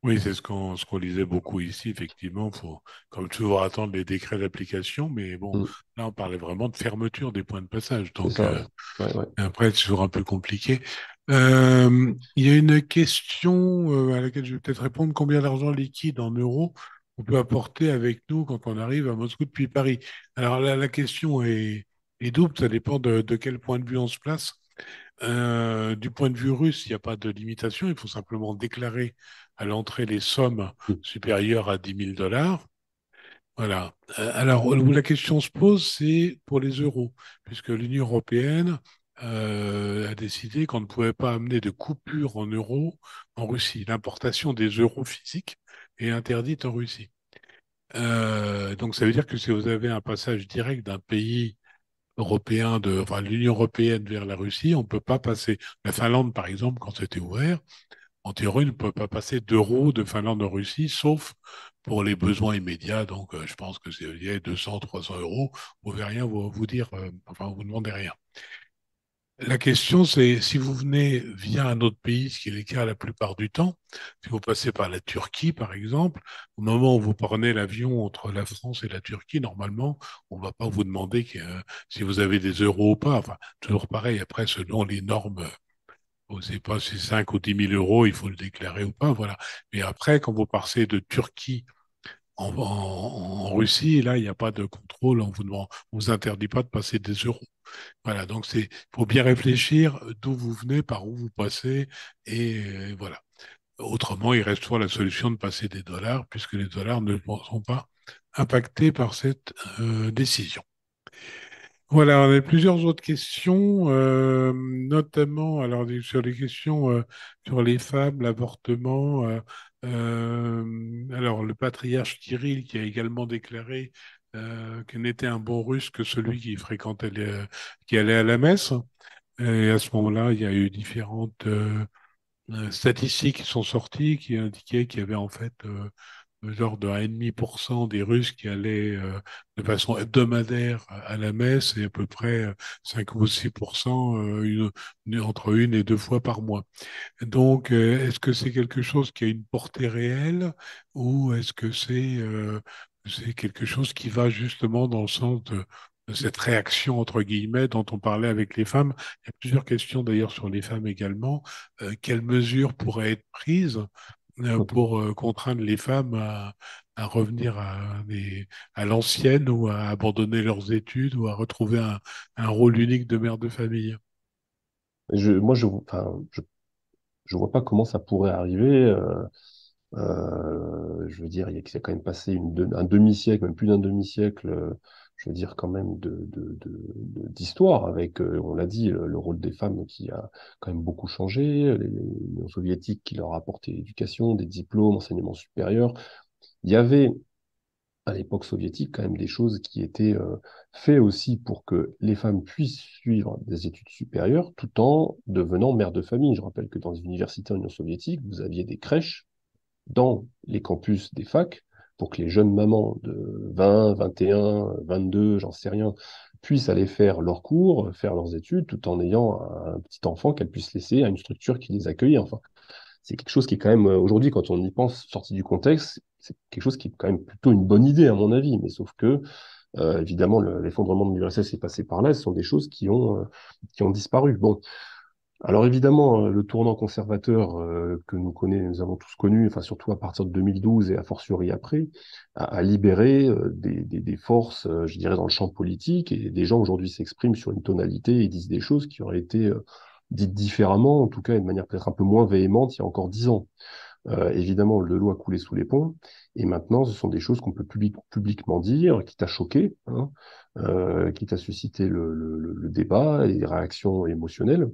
Oui, c'est ce qu'on lisait beaucoup ici, effectivement. Faut, comme toujours, attendre les décrets d'application. Mais bon, Mm, là, on parlait vraiment de fermeture des points de passage. c'est Donc, ça, ouais. Ouais, ouais. après, c'est toujours un peu compliqué. Il y a une question à laquelle je vais peut-être répondre. Combien d'argent liquide en euros on peut apporter avec nous quand on arrive à Moscou depuis Paris? Alors là, la question est double. Ça dépend de quel point de vue on se place. Du point de vue russe, il n'y a pas de limitation. Il faut simplement déclarer à l'entrée les sommes Mm, supérieures à 10 000 $. Voilà. Alors, où la question se pose, c'est pour les euros, puisque l'Union européenne a décidé qu'on ne pouvait pas amener de coupures en euros en Russie. L'importation des euros physiques est interdite en Russie. Donc, ça veut dire que si vous avez un passage direct d'un pays européen, enfin, l'Union européenne vers la Russie, on ne peut pas passer. La Finlande, par exemple, quand c'était ouvert, en théorie, on ne peut pas passer d'euros de Finlande en Russie, sauf pour les besoins immédiats. Donc, je pense que c'est 200, 300 euros. Vous ne pouvez rien vous dire, enfin, vous ne demandez rien. La question, c'est si vous venez via un autre pays, ce qui est le cas la plupart du temps, si vous passez par la Turquie, par exemple, au moment où vous prenez l'avion entre la France et la Turquie, normalement, on ne va pas vous demander si vous avez des euros ou pas. Enfin, toujours pareil, après, selon les normes, vous ne savez pas si c'est 5 ou 10 000 euros, il faut le déclarer ou pas, voilà. Mais après, quand vous passez de Turquie en Russie, là, il n'y a pas de contrôle, on vous interdit pas de passer des euros. Voilà, donc faut bien réfléchir d'où vous venez, par où vous passez, et voilà. Autrement, il reste toujours la solution de passer des dollars, puisque les dollars ne sont pas impactés par cette décision. Voilà, on a plusieurs autres questions, notamment alors sur les questions sur les femmes, l'avortement. Alors le patriarche Kirill qui a également déclaré qu'il n'était un bon Russe que celui qui fréquentait, qui allait à la messe. Et à ce moment-là, il y a eu différentes statistiques qui sont sorties qui indiquaient qu'il y avait en fait genre de 1,5% des Russes qui allaient de façon hebdomadaire à la messe et à peu près 5 ou 6% entre une et deux fois par mois. Donc, est-ce que c'est quelque chose qui a une portée réelle ou est-ce que c'est quelque chose qui va justement dans le sens de cette réaction, entre guillemets, dont on parlait avec les femmes? Il y a plusieurs questions d'ailleurs sur les femmes également. Quelles mesures pourraient être prises pour contraindre les femmes à revenir à l'ancienne ou à abandonner leurs études ou à retrouver un rôle unique de mère de famille? Moi, je vois pas comment ça pourrait arriver. Je veux dire, il y a quand même passé un demi-siècle, même plus d'un demi-siècle, je veux dire quand même d'histoire avec, on l'a dit, le rôle des femmes qui a quand même beaucoup changé, l'Union soviétique qui leur a apporté l'éducation, des diplômes, enseignement supérieur. Il y avait à l'époque soviétique quand même des choses qui étaient faites aussi pour que les femmes puissent suivre des études supérieures tout en devenant mères de famille. Je rappelle que dans les universités en Union soviétique, vous aviez des crèches dans les campus des facs pour que les jeunes mamans de 20, 21, 22, j'en sais rien, puissent aller faire leurs cours, faire leurs études, tout en ayant un petit enfant qu'elles puissent laisser à une structure qui les accueille. Enfin, c'est quelque chose qui est quand même, aujourd'hui, quand on y pense, sorti du contexte, c'est quelque chose qui est quand même plutôt une bonne idée, à mon avis. Mais sauf que, évidemment, l'effondrement de l'URSS est passé par là. Ce sont des choses qui ont disparu. Bon, alors évidemment, le tournant conservateur que nous avons tous connu, enfin surtout à partir de 2012 et a fortiori après, a libéré des forces, je dirais, dans le champ politique, et des gens aujourd'hui s'expriment sur une tonalité et disent des choses qui auraient été dites différemment, en tout cas de manière peut-être un peu moins véhémente il y a encore 10 ans. Évidemment, le lot a coulé sous les ponts, et maintenant ce sont des choses qu'on peut publiquement dire, qui t'a choqué, hein, qui t'a suscité le débat et les réactions émotionnelles.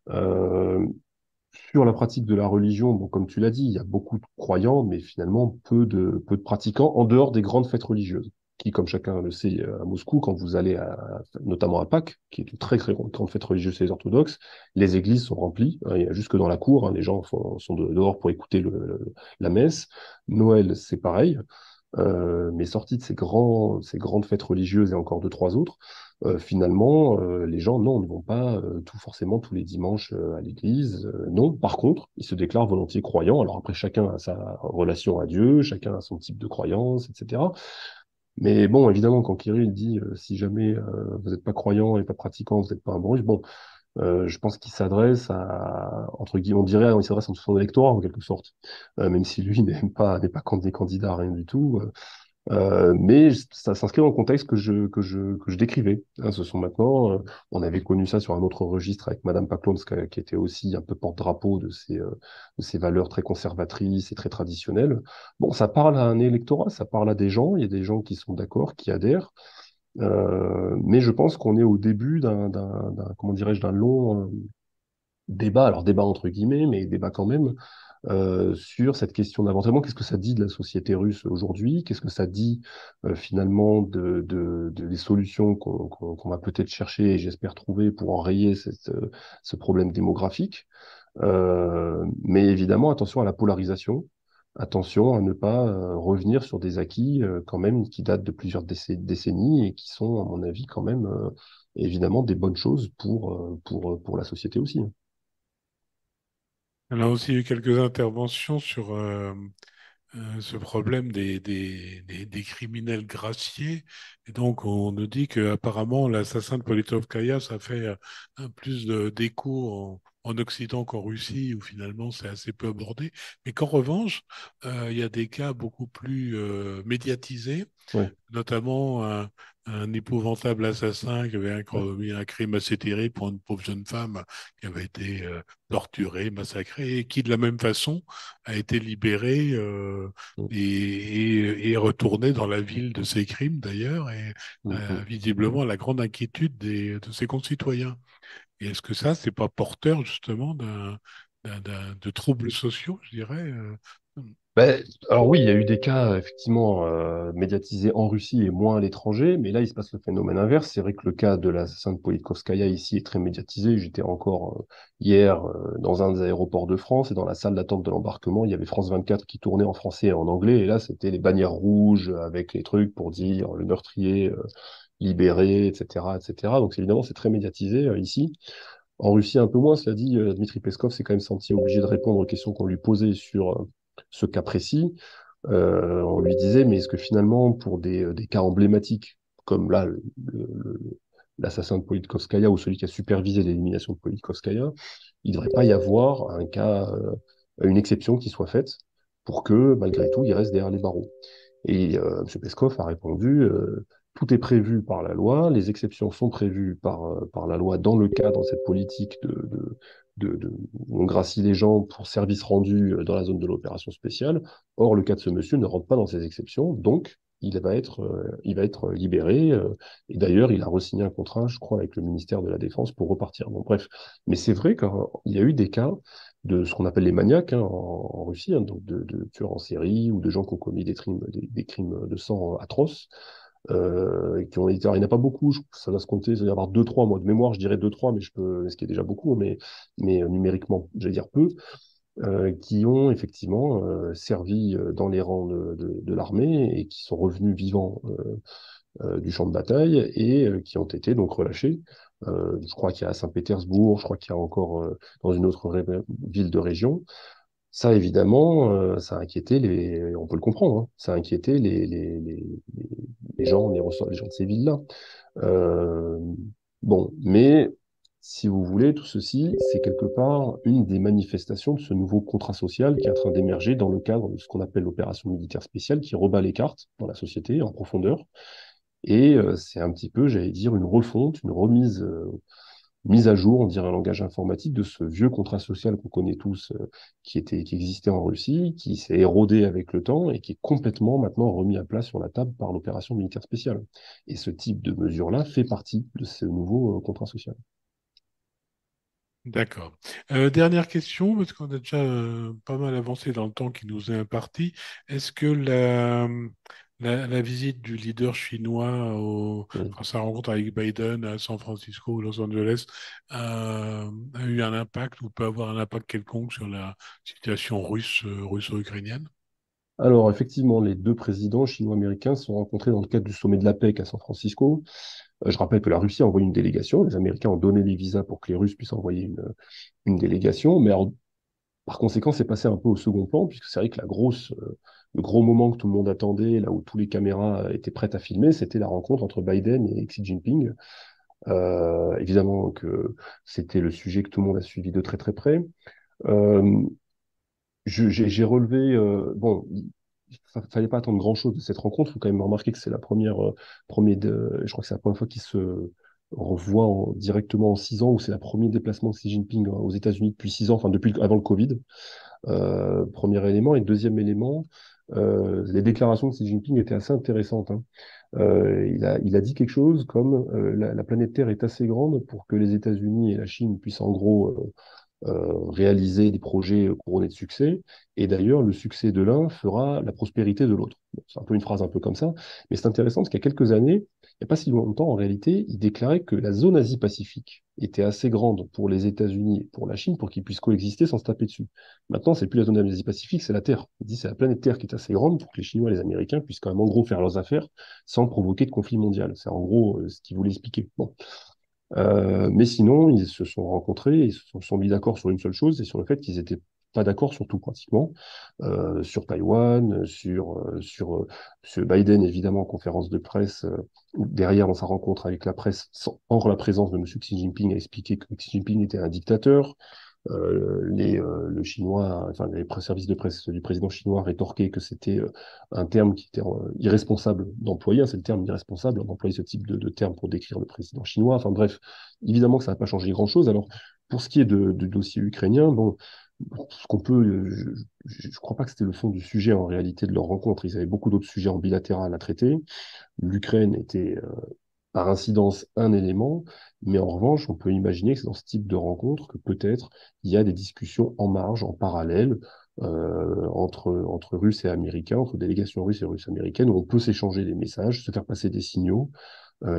Euh, Sur la pratique de la religion, bon, comme tu l'as dit, il y a beaucoup de croyants, mais finalement peu de pratiquants en dehors des grandes fêtes religieuses, qui, comme chacun le sait, à Moscou, quand vous allez notamment à Pâques, qui est une très très grande fête religieuse chez les orthodoxes, les églises sont remplies, hein, il y a jusque dans la cour, hein, les gens sont dehors pour écouter la messe. Noël, c'est pareil. Mais sortis de ces grandes fêtes religieuses et encore deux, trois autres, finalement, les gens, non, ne vont pas tout forcément tous les dimanches à l'église. Non, par contre, ils se déclarent volontiers croyants. Alors après, chacun a sa relation à Dieu, chacun a son type de croyance, etc. Mais bon, évidemment, quand Kirill dit si jamais vous n'êtes pas croyant et pas pratiquant, vous n'êtes pas un bon russe, bon, je pense qu'il s'adresse à, entre guillemets, on dirait, il s'adresse à son électorat en quelque sorte, même si lui n'est pas candidat à rien du tout. Mais ça s'inscrit dans le contexte que je décrivais, hein. Ce sont maintenant, on avait connu ça sur un autre registre avec Madame Paklonska, qui était aussi un peu porte-drapeau de ces valeurs très conservatrices et très traditionnelles. Bon, ça parle à un électorat, ça parle à des gens, il y a des gens qui sont d'accord, qui adhèrent, mais je pense qu'on est au début comment dirais-je, d'un long débat, alors débat entre guillemets, mais débat quand même, sur cette question d'avortement. Qu'est-ce que ça dit de la société russe aujourd'hui? Qu'est-ce que ça dit finalement des solutions qu'on va peut-être chercher et j'espère trouver pour enrayer ce problème démographique? Mais évidemment, attention à la polarisation. Attention à ne pas revenir sur des acquis quand même qui datent de plusieurs décennies et qui sont, à mon avis, quand même évidemment des bonnes choses pour la société aussi, hein. On a aussi eu quelques interventions sur ce problème des criminels graciés. Et donc, on nous dit qu'apparemment, l'assassin de Politkovskaya, ça fait plus d'écho en Occident qu'en Russie, où finalement c'est assez peu abordé, mais qu'en revanche, il y a des cas beaucoup plus médiatisés, Ouais. notamment un épouvantable assassin qui avait commis un crime assez terrible pour une pauvre jeune femme qui avait été torturée, massacrée, et qui de la même façon a été libéré Mm, et retourné dans la ville de ses crimes d'ailleurs, et mm, mm. visiblement la grande inquiétude de ses concitoyens. Et est-ce que ça, c'est pas porteur justement de troubles sociaux, je dirais Ben, alors oui, il y a eu des cas effectivement médiatisés en Russie et moins à l'étranger, mais là il se passe le phénomène inverse. C'est vrai que le cas de l'assassin de Politkovskaya ici est très médiatisé. J'étais encore hier dans un des aéroports de France et dans la salle d'attente de l'embarquement, il y avait France 24 qui tournait en français et en anglais, et là c'était les bannières rouges avec les trucs pour dire le meurtrier libéré, etc., etc. Donc évidemment c'est très médiatisé ici. En Russie, un peu moins, cela dit, Dmitri Peskov s'est quand même senti obligé de répondre aux questions qu'on lui posait sur ce cas précis. On lui disait, mais est-ce que finalement, pour des cas emblématiques, comme là, l'assassin de Politkovskaya ou celui qui a supervisé l'élimination de Politkovskaya, il ne devrait pas y avoir un cas, une exception qui soit faite pour que, malgré tout, il reste derrière les barreaux. Et M. Peskov a répondu, tout est prévu par la loi, les exceptions sont prévues par la loi dans le cadre de cette politique on gracie les gens pour service rendu dans la zone de l'opération spéciale. Or, le cas de ce monsieur ne rentre pas dans ces exceptions, donc il va être libéré. Et d'ailleurs, il a re-signé un contrat, je crois, avec le ministère de la Défense pour repartir. Bon, bref. Mais c'est vrai qu'il y a eu des cas de ce qu'on appelle les maniaques en Russie, hein, donc de tueurs en série ou de gens qui ont commis des crimes de sang atroces, qui ont été, alors, il n'y en a pas beaucoup, ça va se compter, il va y avoir deux, trois, moi de mémoire, je dirais deux, trois, mais ce qui est déjà beaucoup, mais numériquement, j'allais dire peu, qui ont effectivement servi dans les rangs de l'armée et qui sont revenus vivants du champ de bataille et qui ont été donc relâchés. Je crois qu'il y a à Saint-Pétersbourg, je crois qu'il y a encore dans une autre ville de région. Ça, évidemment, ça a inquiété on peut le comprendre, hein, ça a inquiété les gens, les gens de ces villes-là. Euh, bon, mais si vous voulez, tout ceci, c'est quelque part une des manifestations de ce nouveau contrat social qui est en train d'émerger dans le cadre de ce qu'on appelle l'opération militaire spéciale, qui rebat les cartes dans la société en profondeur. Et c'est un petit peu, j'allais dire, une refonte, une remise, mise à jour, on dirait un langage informatique, de ce vieux contrat social qu'on connaît tous, qui existait en Russie, qui s'est érodé avec le temps et qui est complètement maintenant remis à plat sur la table par l'opération militaire spéciale. Et ce type de mesure-là fait partie de ce nouveau contrat social. D'accord. Dernière question, parce qu'on a déjà pas mal avancé dans le temps qui nous est imparti. Est-ce que la visite du leader chinois Oui. enfin, sa rencontre avec Biden à San Francisco ou Los Angeles a eu un impact ou peut avoir un impact quelconque sur la situation russo-ukrainienne? Alors, effectivement, les deux présidents chino-américains se sont rencontrés dans le cadre du sommet de la PEC à San Francisco. Je rappelle que la Russie a envoyé une délégation, les Américains ont donné les visas pour que les Russes puissent envoyer une délégation, mais alors, par conséquent, c'est passé un peu au second plan, puisque c'est vrai que le gros moment que tout le monde attendait, là où tous les caméras étaient prêtes à filmer, c'était la rencontre entre Biden et Xi Jinping. Évidemment que c'était le sujet que tout le monde a suivi de très très près. Euh, j'ai relevé, bon, fallait pas attendre grand-chose de cette rencontre. Il faut quand même remarquer que c'est la je crois que c'est la première fois qu'ils se revoient directement en 6 ans, ou c'est le premier déplacement de Xi Jinping aux États-Unis depuis 6 ans, enfin avant le Covid. Premier élément. Et deuxième élément, les déclarations de Xi Jinping étaient assez intéressantes, hein. Il a dit quelque chose comme la planète Terre est assez grande pour que les États-Unis et la Chine puissent en gros réaliser des projets couronnés de succès. Et d'ailleurs, le succès de l'un fera la prospérité de l'autre. Bon, c'est un peu une phrase un peu comme ça, mais c'est intéressant parce qu'il y a quelques années, il n'y a pas si longtemps en réalité, il déclarait que la zone Asie-Pacifique était assez grande pour les États-Unis et pour la Chine pour qu'ils puissent coexister sans se taper dessus. Maintenant, c'est plus la zone Asie-Pacifique, c'est la Terre. Il dit c'est la planète Terre qui est assez grande pour que les Chinois et les Américains puissent quand même en gros faire leurs affaires sans provoquer de conflit mondial. C'est en gros ce qu'il voulait expliquer. Bon. Mais sinon, ils se sont rencontrés, ils se sont mis d'accord sur une seule chose, et sur le fait qu'ils étaient pas d'accord sur tout pratiquement, sur Taïwan, sur Biden évidemment en conférence de presse, derrière dans sa rencontre avec la presse, hors la présence de M. Xi Jinping, a expliqué que Xi Jinping était un dictateur. Le chinois, enfin les services de presse du président chinois rétorquaient que c'était un terme qui était irresponsable d'employer, hein, c'est le terme irresponsable d'employer ce type de terme pour décrire le président chinois. Enfin bref, évidemment que ça n'a pas changé grand-chose. Alors pour ce qui est du dossier ukrainien, bon, ce qu'on peut, je ne crois pas que c'était le fond du sujet en réalité de leur rencontre. Ils avaient beaucoup d'autres sujets en bilatéral à traiter. L'Ukraine était par incidence un élément, mais en revanche, on peut imaginer que c'est dans ce type de rencontre que peut-être il y a des discussions en marge, en parallèle, entre Russes et Américains, entre délégations russes et russes américaines, où on peut s'échanger des messages, se faire passer des signaux,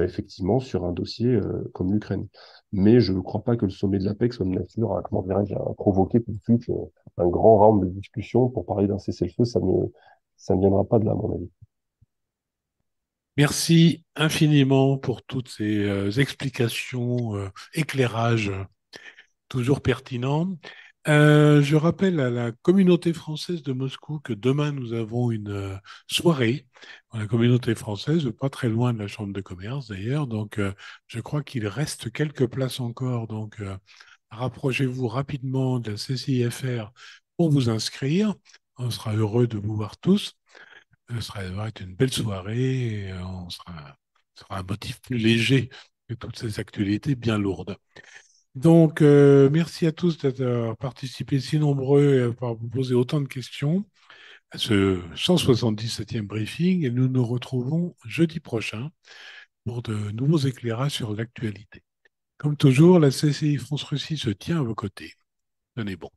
effectivement, sur un dossier comme l'Ukraine. Mais je ne crois pas que le sommet de l'APEC soit de nature à, comment dirais-je, à provoquer tout de suite un grand round de discussion pour parler d'un cessez-le-feu. Ça ne viendra pas de là, à mon avis. Merci infiniment pour toutes ces explications, éclairages toujours pertinents. Je rappelle à la communauté française de Moscou que demain nous avons une soirée dans la communauté française, pas très loin de la Chambre de commerce d'ailleurs. Donc, je crois qu'il reste quelques places encore. Donc, rapprochez-vous rapidement de la CCIFR pour vous inscrire. On sera heureux de vous voir tous. Ça va être une belle soirée. Et ce sera un motif plus léger que toutes ces actualités bien lourdes. Donc, merci à tous d'avoir participé si nombreux et d'avoir posé autant de questions à ce 177e briefing. Et nous nous retrouvons jeudi prochain pour de nouveaux éclairages sur l'actualité. Comme toujours, la CCI France-Russie se tient à vos côtés. Tenez bon.